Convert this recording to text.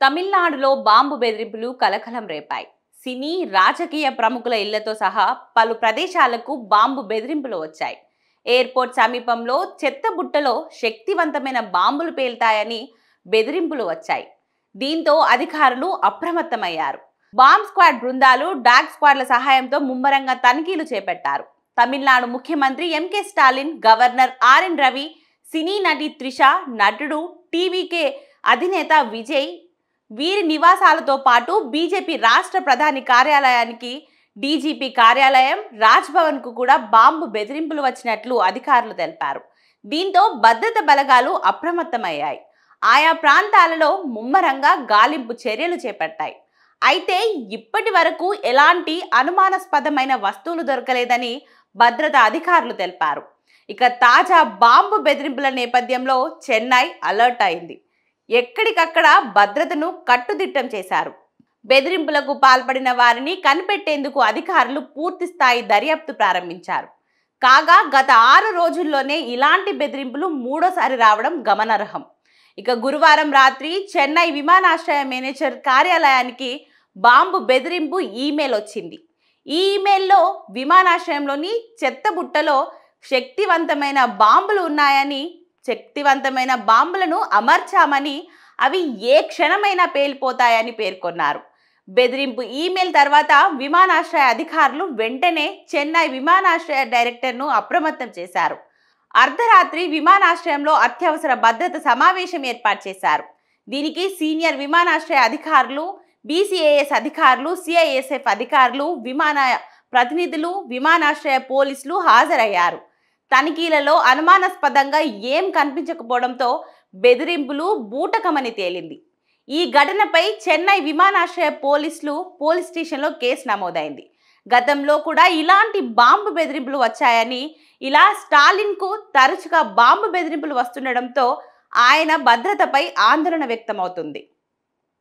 తమిళనాడులో బాంబు బెదిరింపులు కలకలం రేపాయి. సినీ, రాజకీయ ప్రముఖుల ఇళ్లతో సహా పలు ప్రదేశాలకు బాంబు బెదిరింపులు వచ్చాయి. ఎయిర్పోర్ట్ సమీపంలో చెత్త బుట్టలో శక్తివంతమైన బాంబులు పేల్తాయని బెదిరింపులు వచ్చాయి. దీంతో అధికారులు అప్రమత్తమయ్యారు. బాంబ్ స్క్వాడ్ బృందాలు, డాగ్ స్క్వాడ్ల సహాయంతో ముమ్మరంగా తనిఖీలు చేపట్టారు. తమిళనాడు ముఖ్యమంత్రి MK Stalin, governor RN Ravi, సినీ నటి త్రిష, నటుడు టీవీకే అధినేత విజయ్ వీరి నివాసాలతో పాటు బీజేపీ రాష్ట్ర ప్రధాని కార్యాలయానికి, డీజీపీ కార్యాలయం, రాజ్భవన్కు కూడా బాంబు బెదిరింపులు వచ్చినట్లు అధికారులు తెలిపారు. దీంతో భద్రత బలగాలు అప్రమత్తమయ్యాయి. ఆయా ప్రాంతాలలో ముమ్మరంగా గాలింపు చర్యలు చేపట్టాయి. అయితే ఇప్పటి వరకు ఎలాంటి అనుమానాస్పదమైన వస్తువులు దొరకలేదని భద్రతా అధికారులు తెలిపారు. ఇక తాజా బాంబు బెదిరింపుల నేపథ్యంలో చెన్నై అలర్ట్ అయింది. ఎక్కడికక్కడ భద్రతను కట్టుదిట్టం చేశారు. బెదిరింపులకు పాల్పడిన వారిని కనిపెట్టేందుకు అధికారులు పూర్తి స్థాయి దర్యాప్తు ప్రారంభించారు. కాగా గత 6 రోజుల్లోనే ఇలాంటి బెదిరింపులు మూడోసారి రావడం గమనార్హం. ఇక గురువారం రాత్రి చెన్నై విమానాశ్రయ మేనేజర్ కార్యాలయానికి బాంబు బెదిరింపు ఈమెయిల్ వచ్చింది. ఈ ఈమెయిల్లో విమానాశ్రయంలోని చెత్త బుట్టలో శక్తివంతమైన బాంబులు ఉన్నాయని, శక్తివంతమైన బాంబులను అమర్చామని, అవి ఏ క్షణమైనా పేలిపోతాయని పేర్కొన్నారు. బెదిరింపు ఈమెయిల్ తర్వాత విమానాశ్రయ అధికారులు వెంటనే చెన్నై విమానాశ్రయ డైరెక్టర్ను అప్రమత్తం చేశారు. అర్ధరాత్రి విమానాశ్రయంలో అత్యవసర భద్రత సమావేశం ఏర్పాటు చేశారు. దీనికి సీనియర్ విమానాశ్రయ అధికారులు, బీసీఏఎస్ అధికారులు, సిఐఎస్ఎఫ్ అధికారులు, విమాన ప్రతినిధులు, విమానాశ్రయ పోలీసులు హాజరయ్యారు. తనిఖీలలో అనుమానాస్పదంగా ఏం కనిపించకపోవడంతో బెదిరింపులు బూటకమని తేలింది. ఈ ఘటనపై చెన్నై విమానాశ్రయ పోలీస్ స్టేషన్లో కేసు నమోదైంది. గతంలో కూడా ఇలాంటి బాంబు బెదిరింపులు వచ్చాయని, ఇలా స్టాలిన్కు తరచుగా బాంబు బెదిరింపులు వస్తుండడంతో ఆయన భద్రతపై ఆందోళన వ్యక్తమవుతుంది.